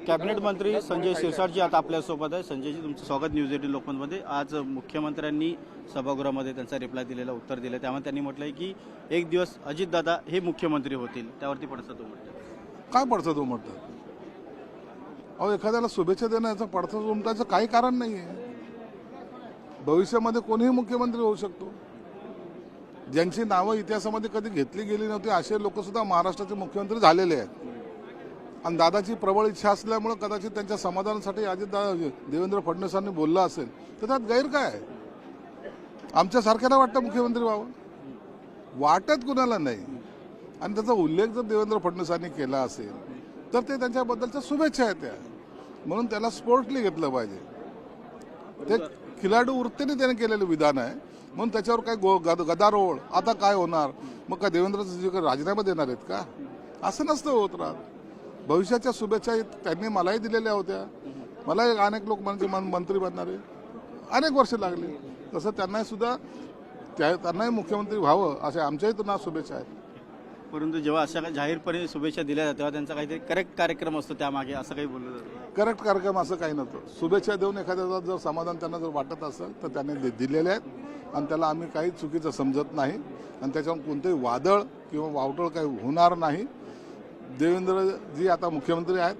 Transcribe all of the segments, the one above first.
Cabinet मंत्री संजय शिरसाटजी आता आपल्यासोबत आहे। संजयजी, तुमचं स्वागत न्यूज 18 लोकमतमध्ये। आज मुख्यमंत्र्यांनी सभागृहामध्ये त्यांचा रिप्लाय दिलेला, उत्तर दिलं। त्यामध्ये त्यांनी म्हटलंय की एक दिवस अजितदादा हे मुख्यमंत्री होतील। त्यावरती पडसाद उमटतो। काय पडसाद उमटतं? अहो, एखाद्याला शुभेच्छा देण्याचं पडसाद उमटायचं काही कारण नाही आहे। भविष्यामध्ये कोणीही मुख्यमंत्री होऊ शकतो। ज्यांची नावं इतिहासामध्ये कधी घेतली गेली नव्हती असे लोकसुद्धा महाराष्ट्राचे मुख्यमंत्री झालेले आहेत। आणि दादाची प्रबळ इच्छा असल्यामुळे कदाचित त्यांच्या समाधानासाठी अजितदादा देवेंद्र फडणवीसांनी बोललं असेल, तर त्यात गैर काय आहे? आमच्यासारख्याला वाटतं मुख्यमंत्री व्हावं, वाटत कुणाला नाही। आणि त्याचा उल्लेख जर देवेंद्र फडणवीसांनी केला असेल तर ते त्यांच्याबद्दलच्या शुभेच्छा आहेत त्या, म्हणून त्याला स्पोर्टली घेतलं पाहिजे। ते खिलाडू वृत्तीने त्याने केलेलं विधान आहे, म्हणून त्याच्यावर काय गदारोळ आता काय होणार, मग काय देवेंद्रजी राजीनामा देणार आहेत का? असं नसतं होत राहत। भविष्याच्या शुभेच्छा त्यांनी मलाही दिलेल्या होत्या। मलाही अनेक लोक म्हणजे मंत्री बनणारे अनेक वर्ष लागली, तसं त्यांनाही सुद्धा त्यांनाही मुख्यमंत्री व्हावं असे आमच्याही तर ना शुभेच्छा आहेत। परंतु जेव्हा अशा काही जाहीरपणे शुभेच्छा दिल्या जातात तेव्हा त्यांचा काहीतरी करेक्ट कार्यक्रम असतो, त्यामागे असं काही बोललं जातं? करेक्ट कार्यक्रम असं काही नव्हतं। शुभेच्छा देऊन एखाद्याचा जर समाधान त्यांना जर वाटत असेल तर त्यांनी दिलेले आहेत आणि त्याला आम्ही काही चुकीचं समजत नाही आणि त्याच्यावर कोणतेही वादळ किंवा वावटळ काही होणार नाही। देवेंद्रजी आता मुख्यमंत्री आहेत,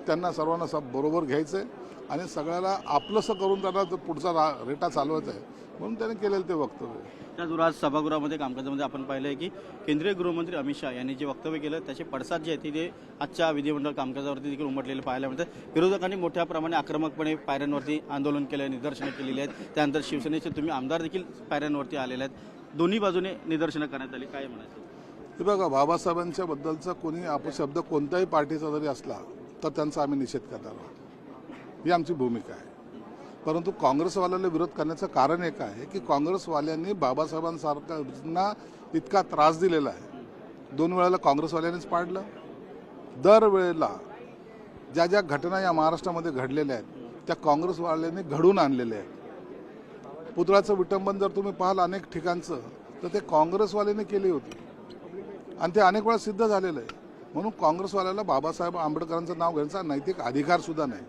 त्यांना सर्वांना बरोबर घ्यायचं आहे आणि सगळ्याला आपलंसं करून त्यांना पुढचा रेटा चालवायचा आहे, म्हणून त्यांनी केलेलं ते वक्तव्य। त्याचबरोबर आज सभागृहामध्ये कामकाजामध्ये आपण पाहिलं आहे की केंद्रीय गृहमंत्री अमित शहा यांनी जे वक्तव्य केलं त्याचे पडसाद जे आहेत ते आजच्या विधिमंडळ कामकाजावरती देखील उमटलेले पाहायला मिळतात। विरोधकांनी मोठ्या प्रमाणात आक्रमकपणे पायऱ्यांवरती आंदोलन केलं, निदर्शनं केलेली आहेत। त्यानंतर शिवसेनेचे तुम्ही आमदार देखील पायऱ्यांवरती आलेले आहेत। दोन्ही बाजूने निदर्शनं करण्यात आली, काय म्हणायचं? हे बघा, बाबासाहेबांच्या बद्दलचा कोणी अपशब्द कोणत्याही पार्टीचा जरी असला तर त्यांचा आम्ही निषेध करणार आहोत, ही आमची भूमिका आहे। परंतु काँग्रेसवाल्याला विरोध करण्याचं कारण एक आहे की काँग्रेसवाल्यांनी बाबासाहेबांसारख्यांना इतका त्रास दिलेला आहे। 2 वेळेला काँग्रेसवाल्यांनीच पाडलं। दरवेळेला ज्या ज्या घटना या महाराष्ट्रामध्ये घडलेल्या आहेत त्या काँग्रेसवाल्यांनी घडून आणलेल्या आहेत। पुतळ्याचं विटंबन जर तुम्ही पाहाल अनेक ठिकाणचं तर ते काँग्रेसवाल्यांनी केली होती आणि ते अनेक वेळा सिद्ध झालेलं आहे। म्हणून काँग्रेसवाल्याला बाबासाहेब आंबेडकरांचं नाव घ्यायचा नैतिक अधिकार सुद्धा नाही,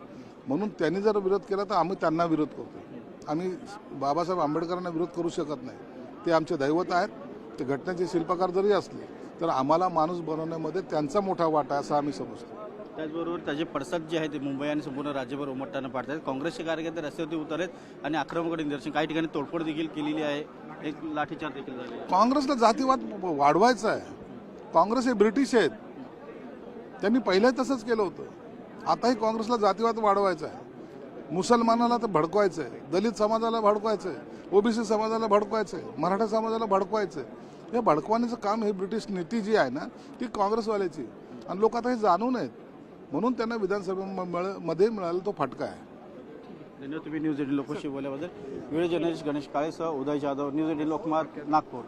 म्हणून त्यांनी जर विरोध केला तर आम्ही त्यांना विरोध करतो। आम्ही बाबासाहेब आंबेडकरांना विरोध करू शकत नाही, ते आमचे दैवत आहेत। ते घटनेचे शिल्पकार जरी असले तर आम्हाला माणूस बनवण्यामध्ये त्यांचा मोठा वाटा आहे असं आम्ही समजतो। त्याचबरोबर त्याचे पडसाद जे आहेत ते मुंबई आणि संपूर्ण राज्यभर उमटताना पाडतात। काँग्रेसचे कार्यकर्ते रस्त्यावरती उतरलेत आणि आक्रमक निदर्शन, काही ठिकाणी तोडफोड देखील केलेली आहे, एक लाठीचार्ज देखील झाले। काँग्रेसला जातीवाद वाढवायचा आहे। काँग्रेस हे ब्रिटिश आहेत, त्यांनी पहिले तसंच केलं होतं। आताही काँग्रेसला जातीवाद वाढवायचा आहे। मुसलमानाला तर भडकवायचं आहे, दलित समाजाला भडकवायचं आहे, ओबीसी समाजाला भडकवायचं आहे, मराठा समाजाला भडकवायचं आहे। हे भडकवण्याचं काम हे ब्रिटिश नीती जी आहे ना ती काँग्रेसवाल्याची, आणि लोक आता हे जाणून आहेत, म्हणून त्यांना विधानसभेमध्ये मिळाला तो फटका आहे। धन्यवाद तुम्ही न्यूज 18 लोकशी बोलल्याबद्दल। व्हिडिओ जर्नलिस्ट गणेश काळेसह उदय जाधव, न्यूज 18 लोकमत, नागपूर।